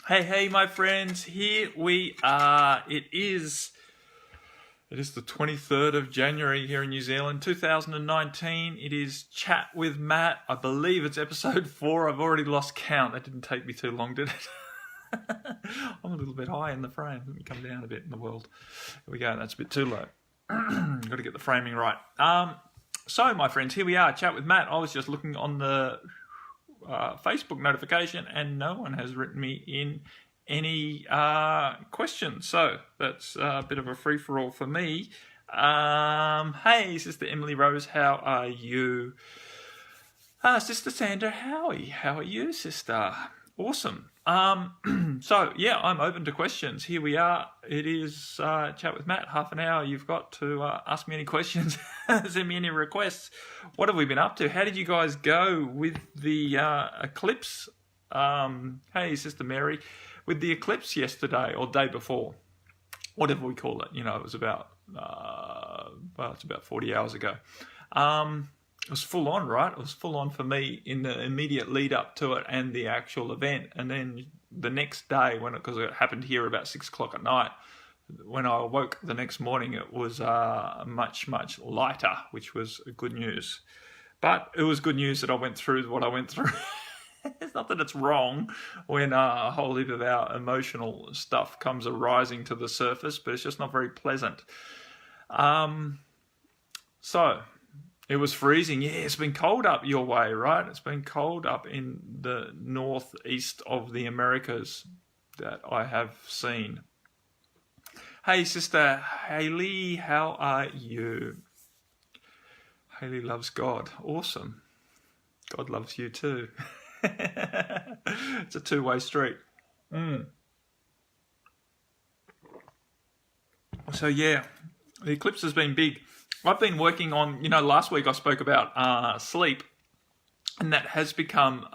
Hey, my friends, here we are. It is the 23rd of January here in New Zealand, 2019. It is Chat with Matt. I believe it's episode 4. I've already lost count. That didn't take me too long, did it? I'm a little bit high in the frame. Let me come down a bit in the world. Here we go. That's a bit too low. Got to get the framing right. So, my friends, here we are, Chat with Matt. I was just looking on the Facebook notification and no one has written me in any questions. So that's a bit of a free-for-all for me. Hey, Sister Emily Rose, how are you? Sister Sandra Howie, how are you, sister? Awesome. So, yeah, I'm open to questions. Here we are. It is Chat with Matt, half an hour. You've got to ask me any questions, send me any requests. What have we been up to? How did you guys go with the eclipse? Hey, Sister Mary, with the eclipse yesterday or day before, whatever we call it. You know, it was about, it's about 40 hours ago. It was full on, right? It was full on for me in the immediate lead up to it and the actual event. And then the next day, because it happened here about 6 o'clock at night, when I awoke the next morning, it was much, much lighter, which was good news. But it was good news that I went through what I went through. It's not that it's wrong when a whole heap of our emotional stuff comes arising to the surface, but it's just not very pleasant. So it was freezing. Yeah, it's been cold up your way, right? It's been cold up in the northeast of the Americas that I have seen. Hey, Sister Haley, how are you? Haley loves God. Awesome. God loves you too. It's a two-way street. So yeah, the eclipse has been big. I've been working on, last week I spoke about sleep, and that has become,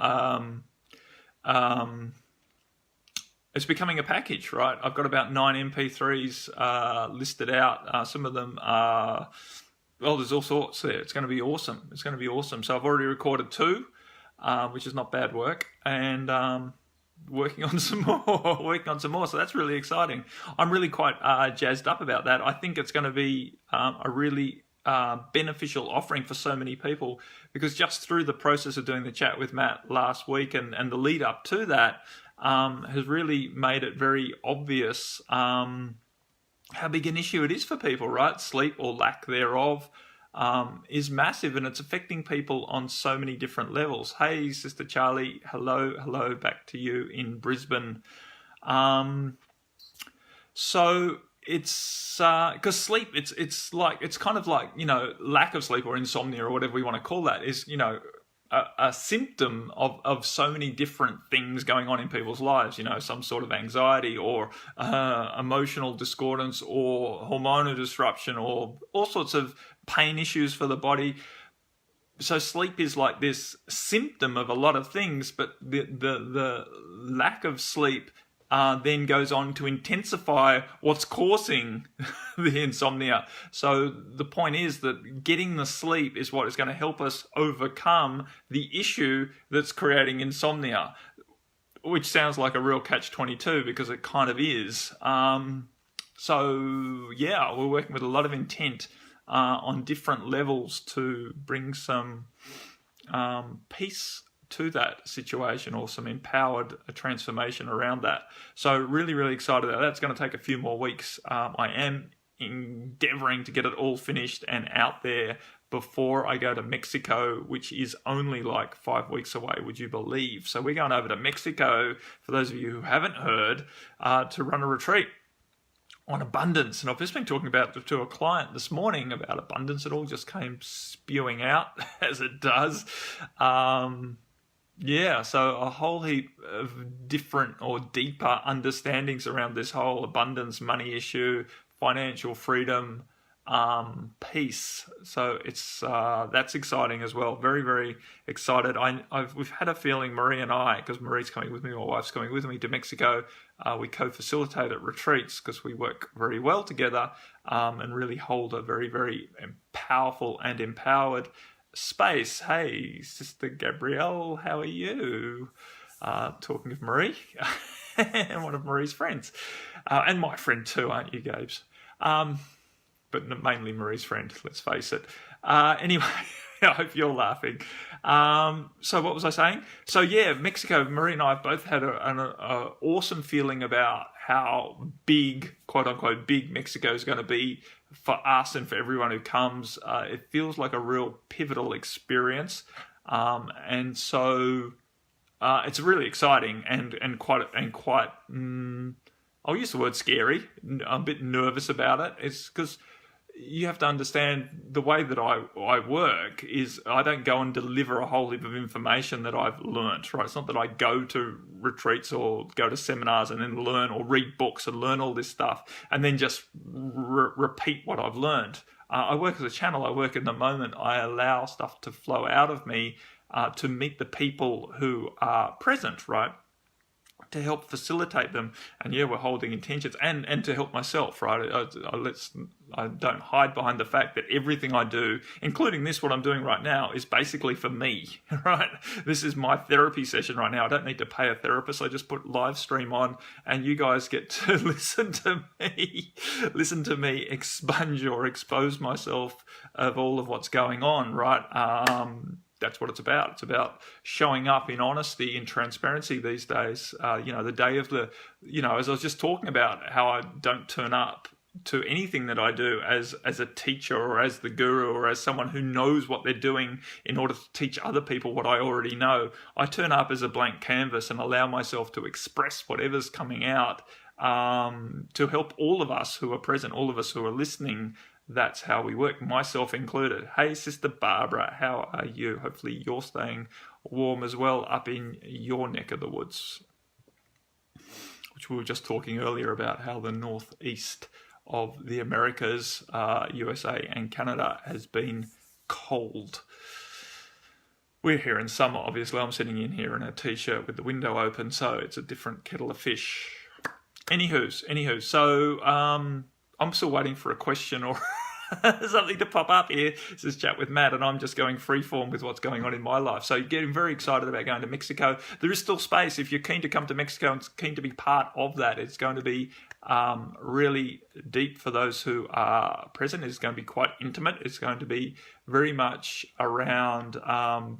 it's becoming a package, right? I've got about 9 MP3s listed out. Some of them are, there's all sorts there. It's going to be awesome. So I've already recorded 2. Which is not bad work, and working on some more. So that's really exciting. I'm really quite jazzed up about that. I think it's going to be a really beneficial offering for so many people, because just through the process of doing the chat with Matt last week and the lead up to that has really made it very obvious how big an issue it is for people, right? Sleep or lack thereof is massive, and it's affecting people on so many different levels. Hey, Sister Charlie, hello back to you in Brisbane. So it's because sleep, it's kind of like, lack of sleep or insomnia or whatever we want to call that is, a symptom of so many different things going on in people's lives, some sort of anxiety or emotional discordance or hormonal disruption or all sorts of pain issues for the body. So sleep is like this symptom of a lot of things, but the lack of sleep then goes on to intensify what's causing the insomnia. So the point is that getting the sleep is what is going to help us overcome the issue that's creating insomnia, which sounds like a real catch-22 because it kind of is. So yeah, we're working with a lot of intent on different levels to bring some peace to that situation, or some empowered transformation around that. So really, really excited that that's going to take a few more weeks. I am endeavoring to get it all finished and out there before I go to Mexico, which is only like 5 weeks away, would you believe? So we're going over to Mexico, for those of you who haven't heard, to run a retreat on abundance. And I've just been talking about to a client this morning about abundance. It all just came spewing out as it does. Yeah, so a whole heap of different or deeper understandings around this whole abundance, money issue, financial freedom, peace. So it's that's exciting as well. Very, very excited. We've had a feeling, Marie and I, because Marie's coming with me, my wife's coming with me to Mexico. We co-facilitate at retreats because we work very well together and really hold a very, very powerful and empowered space. Hey, Sister Gabrielle, how are you? Talking of Marie, and one of Marie's friends, and my friend too, aren't you, Gabes? But mainly Marie's friend, let's face it. Anyway, I hope you're laughing. So what was I saying? So yeah, Mexico, Marie and I have both had an awesome feeling about how big, quote unquote, big Mexico is going to be for us and for everyone who comes. It feels like a real pivotal experience. And so it's really exciting and quite I'll use the word scary. I'm a bit nervous about it. It's because you have to understand the way that I work is I don't go and deliver a whole heap of information that I've learnt, right? It's not that I go to retreats or go to seminars and then learn or read books and learn all this stuff and then just repeat what I've learned. I work as a channel. I work in the moment. I allow stuff to flow out of me to meet the people who are present, right? To help facilitate them, and yeah, we're holding intentions, and to help myself, right? I don't hide behind the fact that everything I do, including this, what I'm doing right now, is basically for me, right? This is my therapy session right now. I don't need to pay a therapist. I just put live stream on, and you guys get to listen to me expunge or expose myself of all of what's going on, right? That's what it's about. It's about showing up in honesty and transparency these days. The day of as I was just talking about how I don't turn up to anything that I do as a teacher or as the guru or as someone who knows what they're doing in order to teach other people what I already know. I turn up as a blank canvas and allow myself to express whatever's coming out to help all of us who are present, all of us who are listening. That's how we work, myself included. Hey, Sister Barbara, how are you? Hopefully you're staying warm as well up in your neck of the woods, which we were just talking earlier about how the northeast of the Americas, USA and Canada, has been cold. We're here in summer, obviously. I'm sitting in here in a t-shirt with the window open, so it's a different kettle of fish. Anywho, so I'm still waiting for a question or something to pop up here. This is Chat with Matt, and I'm just going freeform with what's going on in my life. So getting very excited about going to Mexico. There is still space. If you're keen to come to Mexico and keen to be part of that, it's going to be really deep for those who are present. It's going to be quite intimate. It's going to be very much around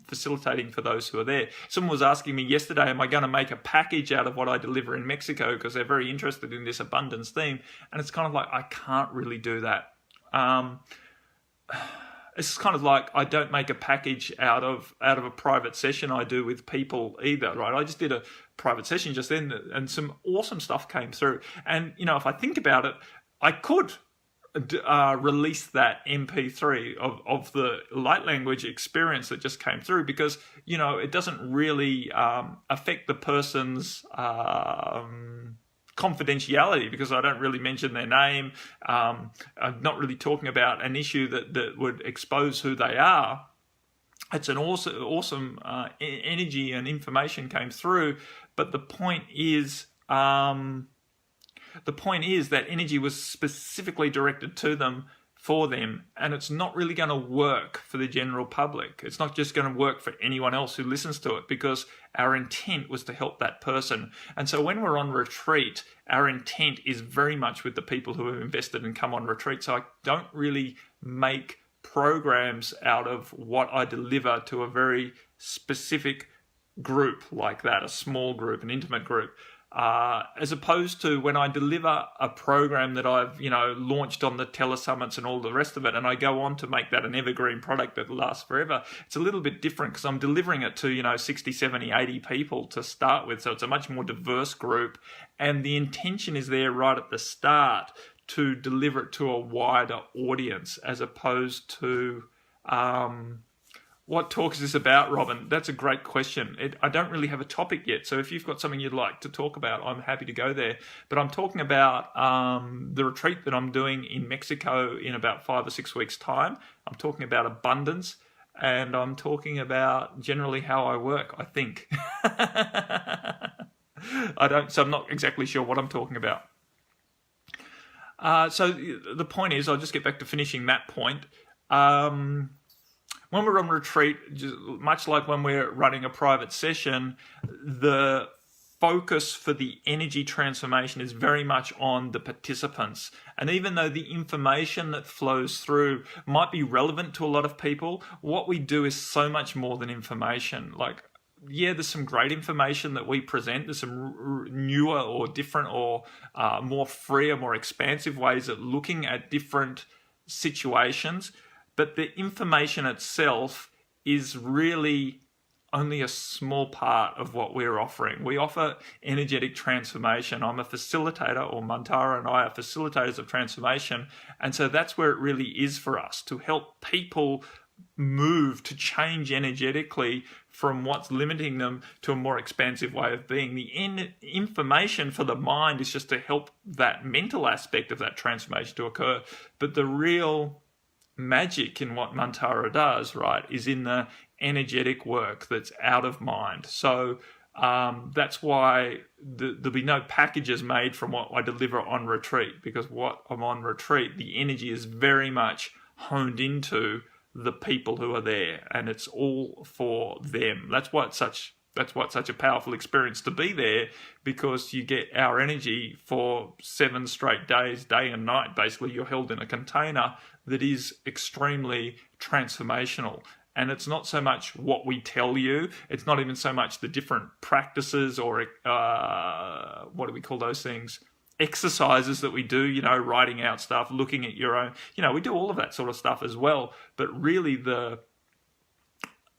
facilitating for those who are there. Someone was asking me yesterday, am I going to make a package out of what I deliver in Mexico, because they're very interested in this abundance theme. And it's kind of like, I can't really do that. It's kind of like I don't make a package out of a private session I do with people either, right? I just did a private session just then, and some awesome stuff came through. And if I think about it, I could release that MP3 of the light language experience that just came through, because it doesn't really affect the person's confidentiality, because I don't really mention their name. I'm not really talking about an issue that would expose who they are. It's an awesome energy and information came through, but the point is that energy was specifically directed to them, for them, and it's not really going to work for the general public. It's not just going to work for anyone else who listens to it, because our intent was to help that person. And so when we're on retreat, our intent is very much with the people who have invested and come on retreat. So I don't really make programs out of what I deliver to a very specific group like that, a small group, an intimate group. As opposed to when I deliver a program that I've, launched on the telesummits and all the rest of it, and I go on to make that an evergreen product that lasts forever. It's a little bit different, because I'm delivering it to, 60, 70, 80 people to start with. So it's a much more diverse group. And the intention is there right at the start to deliver it to a wider audience, as opposed to, what talk is this about, Robin? That's a great question. I don't really have a topic yet. So if you've got something you'd like to talk about, I'm happy to go there. But I'm talking about the retreat that I'm doing in Mexico in about 5 or 6 weeks' time. I'm talking about abundance, and I'm talking about generally how I work, I think. So I'm not exactly sure what I'm talking about. So the point is, I'll just get back to finishing that point. when we're on retreat, just much like when we're running a private session, the focus for the energy transformation is very much on the participants. And even though the information that flows through might be relevant to a lot of people, what we do is so much more than information. Like, yeah, there's some great information that we present. There's some newer or different or more freer, more expansive ways of looking at different situations. But the information itself is really only a small part of what we're offering. We offer energetic transformation. I'm a facilitator, or Mantara and I are facilitators of transformation. And so that's where it really is for us, to help people move, to change energetically from what's limiting them to a more expansive way of being. The information for the mind is just to help that mental aspect of that transformation to occur. But the real magic in what Mantara does, right, is in the energetic work that's out of mind. So that's why there'll be no packages made from what I deliver on retreat, because what I'm on retreat, the energy is very much honed into the people who are there, and it's all for them. That's what such a powerful experience to be there, because you get our energy for 7 straight days, day and night. Basically, you're held in a container that is extremely transformational. And it's not so much what we tell you. It's not even so much the different practices or what do we call those things? Exercises that we do, writing out stuff, looking at your own, we do all of that sort of stuff as well. But really the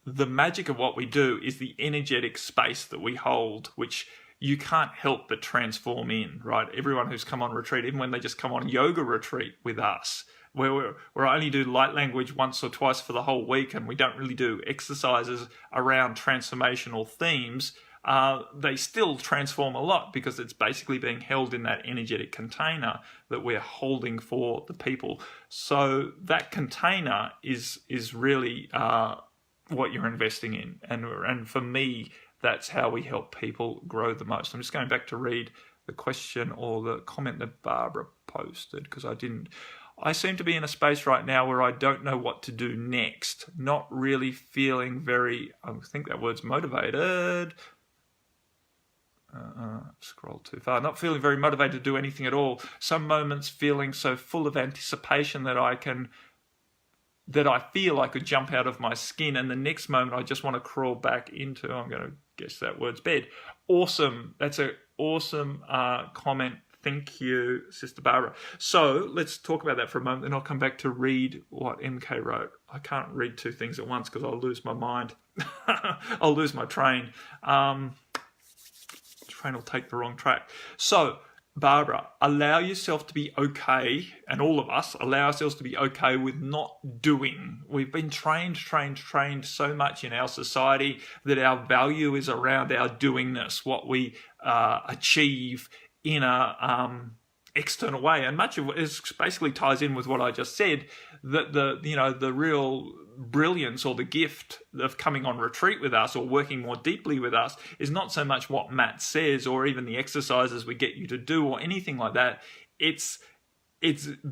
magic of what we do is the energetic space that we hold, which you can't help but transform in, right? Everyone who's come on retreat, even when they just come on yoga retreat with us, where we only do light language once or twice for the whole week, and we don't really do exercises around transformational themes, they still transform a lot, because it's basically being held in that energetic container that we're holding for the people. So that container is really what you're investing in. And for me, that's how we help people grow the most. I'm just going back to read the question or the comment that Barbara posted, because I seem to be in a space right now where I don't know what to do next. Not really feeling very, I think that word's motivated. Scroll too far. Not feeling very motivated to do anything at all. Some moments feeling so full of anticipation that I feel I could jump out of my skin, and the next moment I just want to crawl back into, I'm going to guess that word's bed. Awesome. That's an awesome comment. Thank you, Sister Barbara. So let's talk about that for a moment, then I'll come back to read what MK wrote. I can't read 2 things at once because I'll lose my mind. I'll lose my train. Train will take the wrong track. So, Barbara, allow yourself to be okay, and all of us allow ourselves to be okay with not doing. We've been trained so much in our society that our value is around our doingness, what we achieve in a external way, and much of it basically ties in with what I just said, that the real brilliance or the gift of coming on retreat with us or working more deeply with us is not so much what Matt says or even the exercises we get you to do or anything like that. It's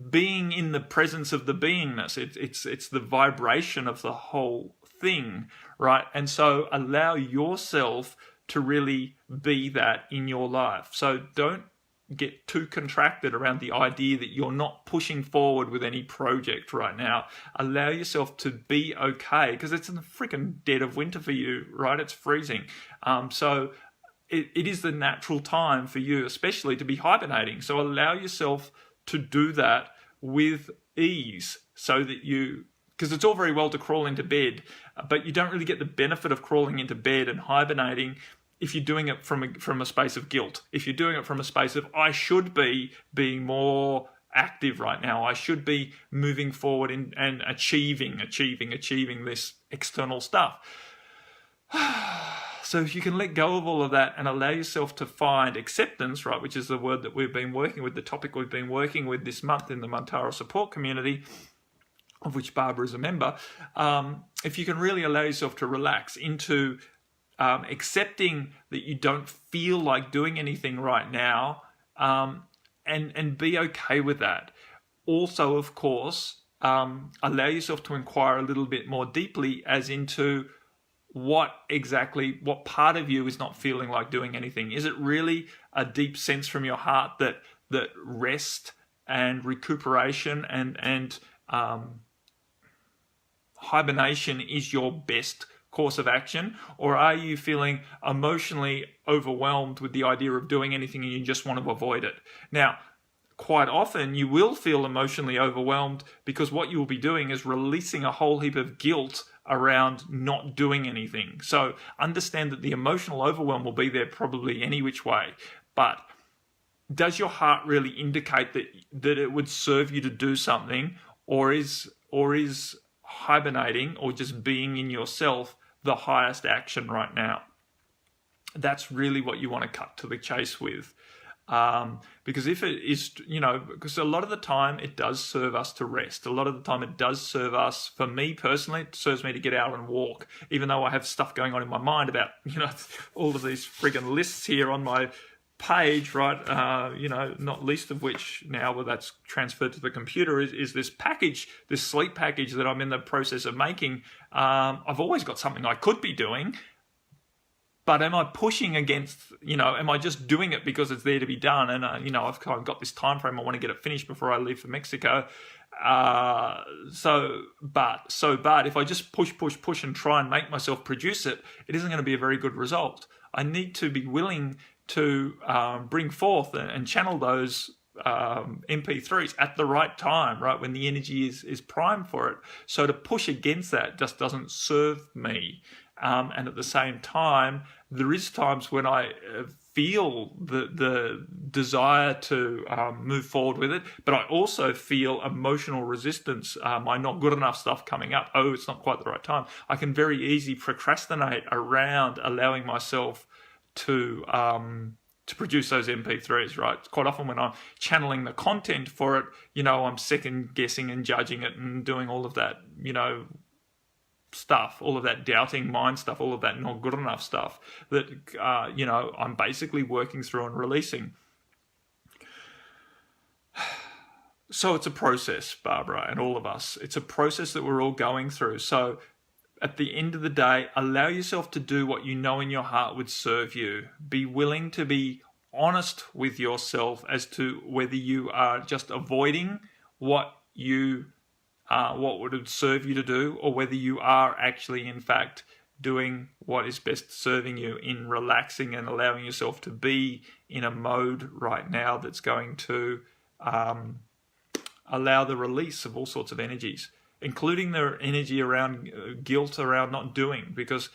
being in the presence of the beingness. It's the vibration of the whole thing, right? And so allow yourself to really be that in your life. So don't get too contracted around the idea that you're not pushing forward with any project right now. Allow yourself to be okay, because it's in the freaking dead of winter for you, right? It's freezing. So it is the natural time for you, especially, to be hibernating. So allow yourself to do that with ease, so that because it's all very well to crawl into bed, but you don't really get the benefit of crawling into bed and hibernating if you're doing it from a space of guilt. If you're doing it from a space of, I should be being more active right now, I should be moving forward and achieving this external stuff. So if you can let go of all of that and allow yourself to find acceptance, right, which is the word that we've been working with, the topic we've been working with this month in the Mantara support community, of which Barbara is a member, if you can really allow yourself to relax into accepting that you don't feel like doing anything right now, and be okay with that. Also, of course, allow yourself to inquire a little bit more deeply as into what part of you is not feeling like doing anything. Is it really a deep sense from your heart that rest and recuperation and hibernation is your best course of action? Or are you feeling emotionally overwhelmed with the idea of doing anything and you just want to avoid it? Now, quite often you will feel emotionally overwhelmed because what you will be doing is releasing a whole heap of guilt around not doing anything. So understand that the emotional overwhelm will be there probably any which way. But does your heart really indicate that it would serve you to do something, or is hibernating or just being in yourself the highest action right now? That's really what you want to cut to the chase with. Because if it is, because a lot of the time it does serve us to rest. A lot of the time it does serve us, for me personally, it serves me to get out and walk, even though I have stuff going on in my mind about, all of these friggin' lists here on my page, right? Not least of which now, well, that's transferred to the computer, is this package, this sleep package that I'm in the process of making. I've always got something I could be doing, but am I pushing against, am I just doing it because it's there to be done? And, I've kind of got this time frame. I want to get it finished before I leave for Mexico. But if I just push and try and make myself produce it, it isn't going to be a very good result. I need to be willing to bring forth and channel those MP3s at the right time, right, when the energy is primed for it. So to push against that just doesn't serve me. And at the same time, there is times when I feel the desire to move forward with it, but I also feel emotional resistance, my not good enough stuff coming up. Oh, it's not quite the right time. I can very easily procrastinate around allowing myself to produce those MP3s, right? Quite often when I'm channeling the content for it, I'm second guessing and judging it and doing all of that, stuff, all of that doubting mind stuff, all of that not good enough stuff that, I'm basically working through and releasing. So it's a process, Barbara, and all of us. It's a process that we're all going through. So at the end of the day, allow yourself to do what you know in your heart would serve you. Be willing to be honest with yourself as to whether you are just avoiding what would serve you to do, or whether you are actually, in fact, doing what is best serving you in relaxing and allowing yourself to be in a mode right now that's going to allow the release of all sorts of energies, including the energy around guilt around not doing, because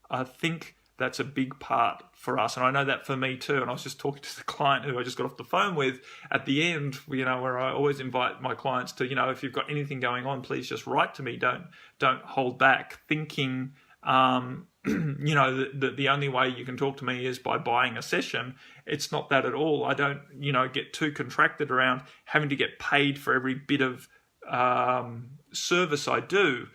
I think that's a big part for us. And I know that for me too. And I was just talking to the client who I just got off the phone with at the end, where I always invite my clients to, if you've got anything going on, please just write to me. Don't hold back, thinking, the only way you can talk to me is by buying a session. It's not that at all. I don't, get too contracted around having to get paid for every bit of service I do,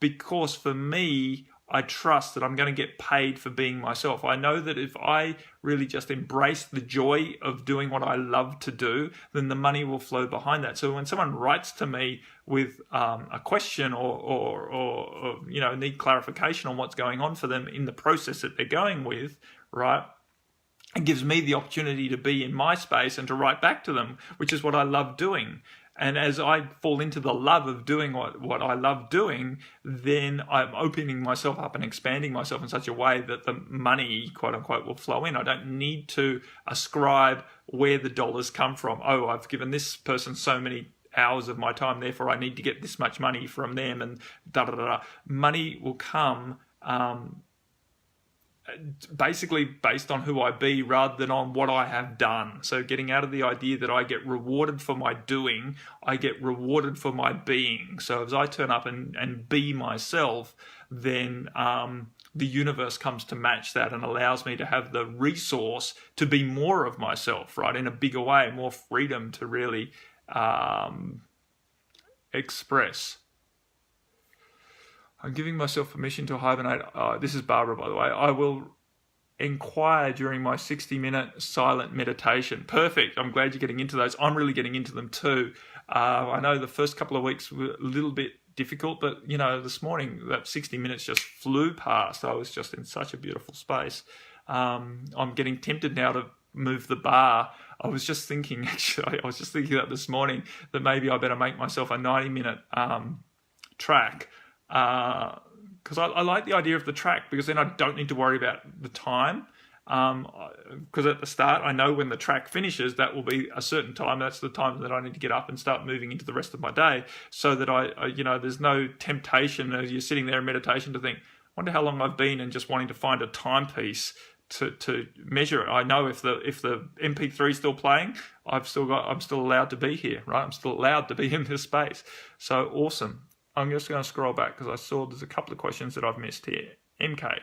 because for me, I trust that I'm going to get paid for being myself. I know that if I really just embrace the joy of doing what I love to do, then the money will flow behind that. So when someone writes to me with a question or need clarification on what's going on for them in the process that they're going with, right, it gives me the opportunity to be in my space and to write back to them, which is what I love doing. And as I fall into the love of doing what I love doing, then I'm opening myself up and expanding myself in such a way that the money, quote unquote, will flow in. I don't need to ascribe where the dollars come from. Oh, I've given this person so many hours of my time, therefore I need to get this much money from them, and da-da-da-da. Money will come basically based on who I be rather than on what I have done. So getting out of the idea that I get rewarded for my doing, I get rewarded for my being. So as I turn up and be myself, then the universe comes to match that and allows me to have the resource to be more of myself, right, in a bigger way, more freedom to really express. I'm giving myself permission to hibernate. This is Barbara, by the way. I will inquire during my 60-minute silent meditation. Perfect. I'm glad you're getting into those. I'm really getting into them too. I know the first couple of weeks were a little bit difficult, but this morning that 60 minutes just flew past. I was just in such a beautiful space. I'm getting tempted now to move the bar. I was just thinking that this morning that maybe I better make myself a 90-minute track, because I like the idea of the track, because then I don't need to worry about the time. Because at the start, I know when the track finishes, that will be a certain time. That's the time that I need to get up and start moving into the rest of my day, so that there's no temptation as you're sitting there in meditation to think, wonder how long I've been, and just wanting to find a timepiece to measure it. I know if the MP3 is still playing, I'm still allowed to be here, right? I'm still allowed to be in this space. So awesome. I'm just going to scroll back because I saw there's a couple of questions that I've missed here. MK.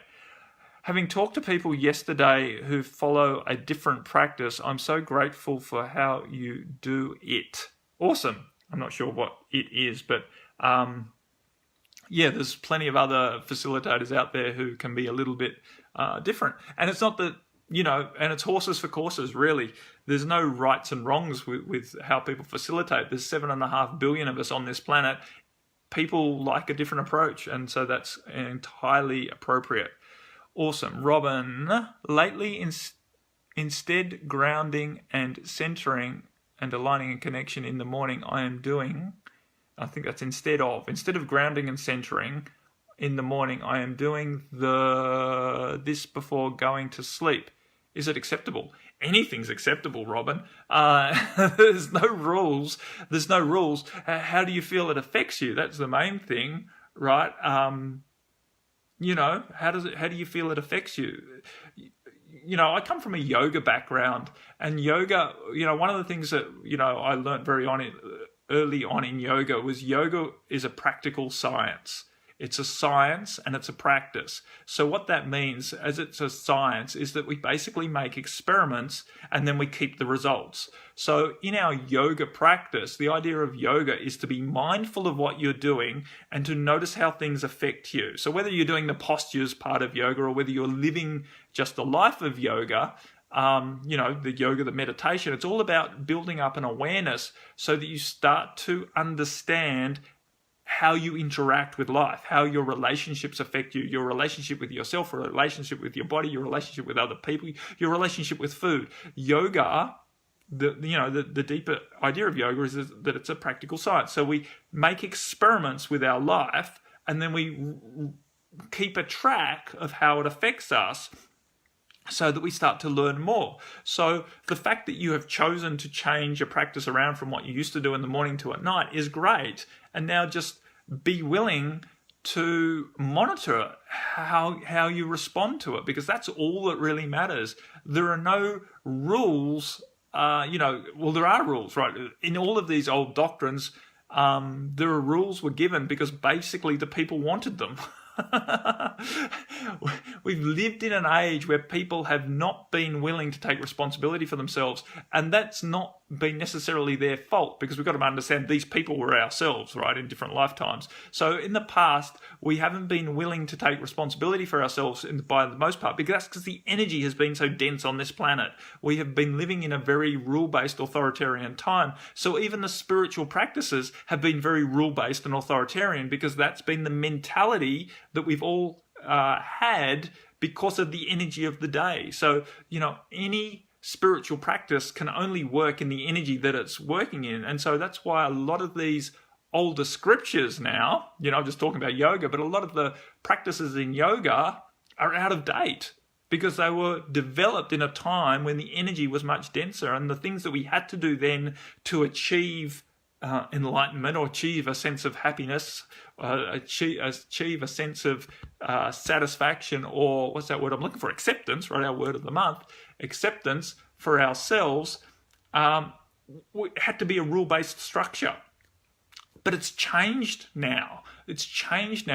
Having talked to people yesterday who follow a different practice, I'm so grateful for how you do it. Awesome. I'm not sure what it is, but there's plenty of other facilitators out there who can be a little bit different. And it's not that, and it's horses for courses, really. There's no rights and wrongs with how people facilitate. There's 7.5 billion of us on this planet. People like a different approach, and so that's entirely appropriate. Awesome. Robin, lately instead grounding and centering and aligning a connection in the morning, I think that's instead of grounding and centering in the morning, I am doing this before going to sleep. Is it acceptable? Anything's acceptable, Robin. There's no rules. How do you feel it affects you? That's the main thing, right? How do you feel it affects you? I come from a yoga background, and yoga, one of the things that, I learned early on in yoga is a practical science. It's a science and it's a practice. So what that means, as it's a science, is that we basically make experiments and then we keep the results. So in our yoga practice, the idea of yoga is to be mindful of what you're doing and to notice how things affect you. So whether you're doing the postures part of yoga or whether you're living just the life of yoga, the yoga, the meditation, it's all about building up an awareness so that you start to understand how you interact with life, how your relationships affect you, your relationship with yourself, your relationship with your body, your relationship with other people, your relationship with food. Yoga, the deeper idea of yoga is that it's a practical science. So we make experiments with our life, and then we keep a track of how it affects us, so that we start to learn more. So the fact that you have chosen to change your practice around from what you used to do in the morning to at night is great. And now just be willing to monitor how you respond to it, because that's all that really matters. There are no rules, there are rules, right? In all of these old doctrines, there are rules were given because basically the people wanted them. We've lived in an age where people have not been willing to take responsibility for themselves, and that's not been necessarily their fault, because we've got to understand these people were ourselves, right, in different lifetimes. So in the past, we haven't been willing to take responsibility for ourselves by the most part, because that's because the energy has been so dense on this planet. We have been living in a very rule-based authoritarian time. So even the spiritual practices have been very rule-based and authoritarian, because that's been the mentality that we've all had because of the energy of the day. So, any spiritual practice can only work in the energy that it's working in. And so that's why a lot of these older scriptures now, I'm just talking about yoga, but a lot of the practices in yoga are out of date because they were developed in a time when the energy was much denser, and the things that we had to do then to achieve enlightenment or achieve a sense of happiness, achieve a sense of satisfaction, or what's that word I'm looking for? Acceptance, right? Our word of the month. Acceptance for ourselves had to be a rule-based structure. But it's changed now.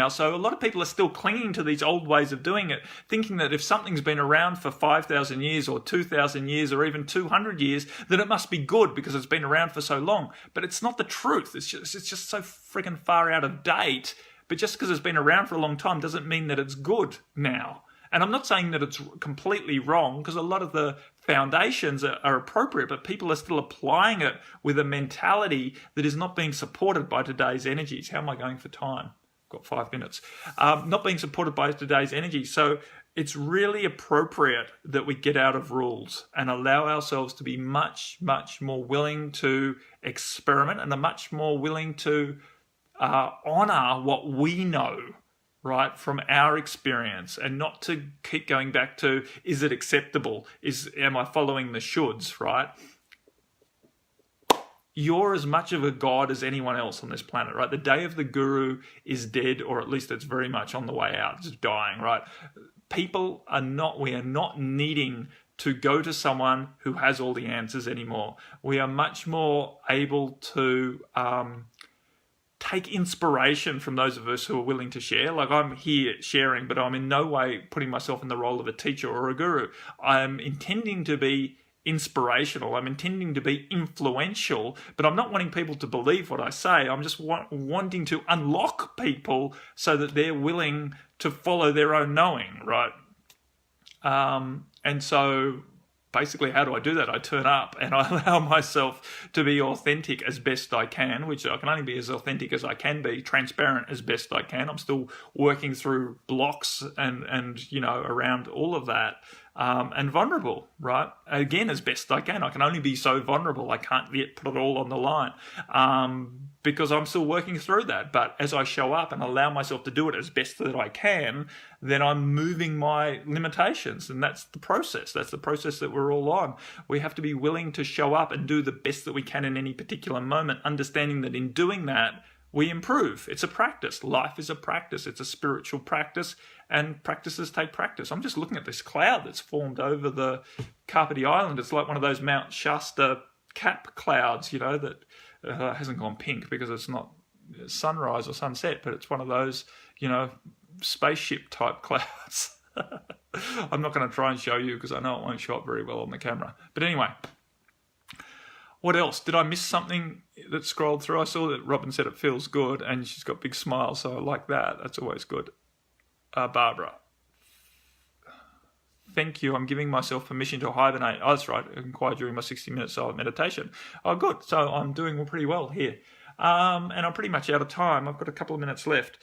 So a lot of people are still clinging to these old ways of doing it, thinking that if something's been around for 5,000 years or 2,000 years or even 200 years, then it must be good because it's been around for so long. But it's not the truth. It's just so freaking far out of date. But just because it's been around for a long time doesn't mean that it's good now. And I'm not saying that it's completely wrong, because a lot of the foundations are appropriate, but people are still applying it with a mentality that is not being supported by today's energies. How am I going for time? Got 5 minutes. Not being supported by today's energy. So it's really appropriate that we get out of rules and allow ourselves to be much, much more willing to experiment and are much more willing to honor what we know, right, from our experience, and not to keep going back to, is it acceptable? Am I following the shoulds, right? You're as much of a god as anyone else on this planet, right? The day of the guru is dead, or at least it's very much on the way out. It's dying, right? We are not needing to go to someone who has all the answers anymore. We are much more able to take inspiration from those of us who are willing to share. Like, I'm here sharing, but I'm in no way putting myself in the role of a teacher or a guru. I'm intending to be inspirational. I'm intending to be influential, but I'm not wanting people to believe what I say. I'm just wanting to unlock people so that they're willing to follow their own knowing, right? And so basically, how do I do that? I turn up and I allow myself to be authentic as best I can, which I can only be as authentic as I can be, transparent as best I can. I'm still working through blocks and around all of that, and vulnerable, right? Again, as best I can. I can only be so vulnerable. I can't yet put it all on the line, because I'm still working through that. But as I show up and allow myself to do it as best that I can, then I'm moving my limitations. And that's the process. That's the process that we're all on. We have to be willing to show up and do the best that we can in any particular moment, understanding that in doing that, we improve. It's a practice. Life is a practice. It's a spiritual practice, and practices take practice. I'm just looking at this cloud that's formed over the Kapiti Island. It's like one of those Mount Shasta cap clouds, that hasn't gone pink because it's not sunrise or sunset, but it's one of those, spaceship type clouds. I'm not going to try and show you because I know it won't show up very well on the camera. But anyway, what else? Did I miss something that scrolled through? I saw that Robin said it feels good, and she's got big smiles, so I like that. That's always good. Barbara, thank you. I'm giving myself permission to hibernate. Oh, that's right. Inquire during my 60-minute silent meditation. Oh, good. So I'm doing pretty well here. And I'm pretty much out of time. I've got a couple of minutes left.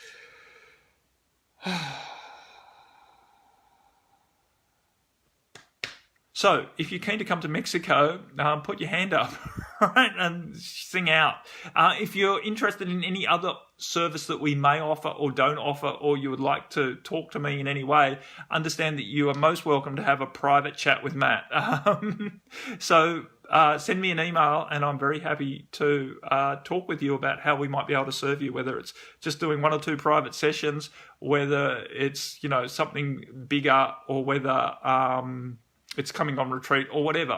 So, if you're keen to come to Mexico, put your hand up, right, and sing out. If you're interested in any other service that we may offer or don't offer, or you would like to talk to me in any way, understand that you are most welcome to have a private chat with Matt. So send me an email, and I'm very happy to talk with you about how we might be able to serve you, whether it's just doing 1 or 2 private sessions, whether it's, something bigger, or whether it's coming on retreat or whatever.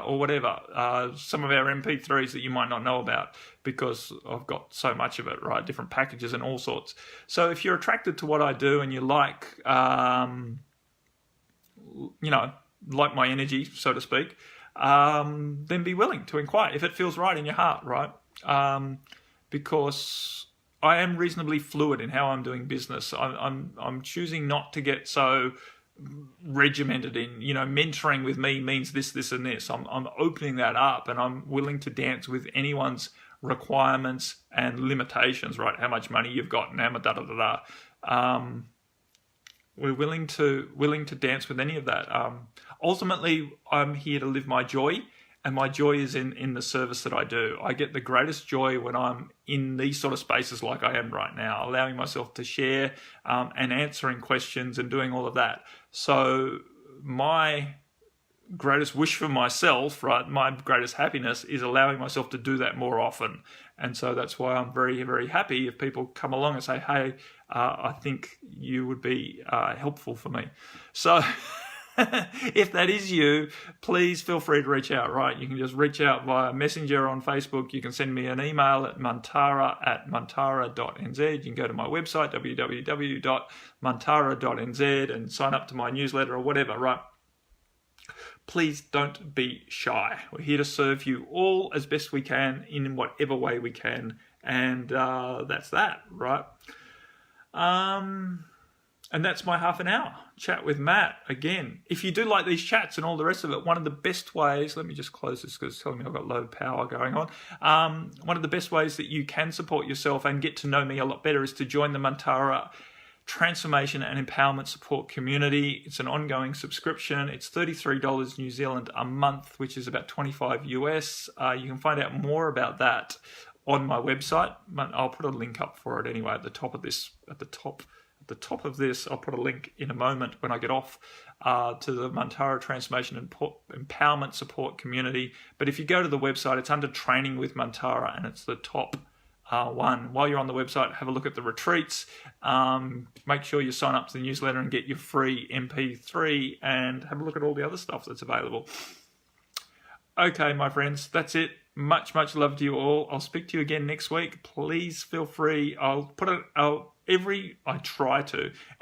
Some of our MP3s that you might not know about because I've got so much of it, right? Different packages and all sorts. So if you're attracted to what I do and you like, like my energy, so to speak, then be willing to inquire if it feels right in your heart, right? Because I am reasonably fluid in how I'm doing business. I'm choosing not to get so regimented in, mentoring with me means this, and this. I'm opening that up, and I'm willing to dance with anyone's requirements and limitations, right? How much money you've got and how much we're willing to dance with any of that. Ultimately, I'm here to live my joy, and my joy is in the service that I do. I get the greatest joy when I'm in these sort of spaces like I am right now, allowing myself to share and answering questions and doing all of that. So my greatest wish for myself, right, my greatest happiness is allowing myself to do that more often. And so that's why I'm very, very happy if people come along and say, hey, I think you would be helpful for me. So if that is you, please feel free to reach out, right? You can just reach out via Messenger on Facebook. You can send me an email at mantara@mantara.nz. You can go to my website, www.mantara.nz, and sign up to my newsletter or whatever, right? Please don't be shy. We're here to serve you all as best we can in whatever way we can. And that's that, right? And that's my half an hour chat with Matt. Again, if you do like these chats and all the rest of it, one of the best ways, let me just close this because it's telling me I've got low power going on. One of the best ways that you can support yourself and get to know me a lot better is to join the Mantara Transformation and Empowerment Support Community. It's an ongoing subscription. It's $33 New Zealand a month, which is about 25 US. You can find out more about that on my website. I'll put a link up for it anyway at the top of this, at the top of this, I'll put a link in a moment when I get off to the Mantara Transformation and Empowerment Support Community. But if you go to the website, it's under Training with Mantara and it's the top one. While you're on the website, have a look at the retreats. Make sure you sign up to the newsletter and get your free MP3 and have a look at all the other stuff that's available. Okay, my friends, that's it. Much love to you all. I'll speak to you again next week. Please feel free. I'm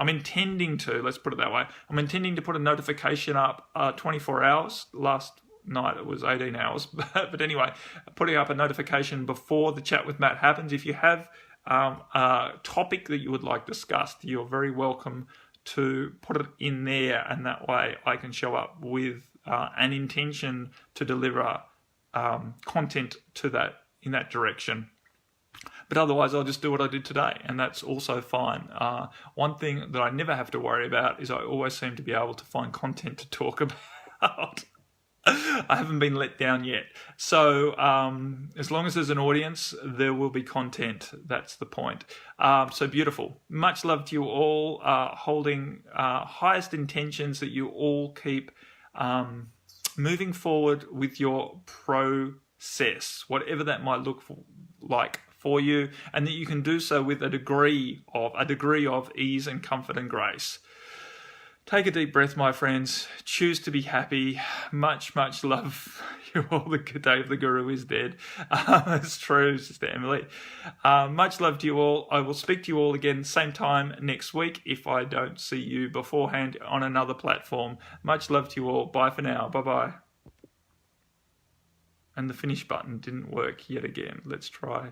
intending to, let's put it that way. I'm intending to put a notification up 24 hours. Last night it was 18 hours. But anyway, putting up a notification before the chat with Matt happens. If you have a topic that you would like discussed, you're very welcome to put it in there. And that way I can show up with an intention to deliver content to that in that direction. But otherwise, I'll just do what I did today, and that's also fine. One thing that I never have to worry about is I always seem to be able to find content to talk about. I haven't been let down yet. So as long as there's an audience, there will be content. That's the point. So beautiful. Much love to you all. Holding highest intentions that you all keep moving forward with your process, whatever that might look like for you, and that you can do so with a degree of ease and comfort and grace. Take a deep breath, my friends. Choose to be happy. Much love. You all. The good day of the guru is dead. It's true, Sister Emily. Much love to you all. I will speak to you all again same time next week if I don't see you beforehand on another platform. Much love to you all. Bye for now. Bye-bye. And the finish button didn't work yet again. Let's try.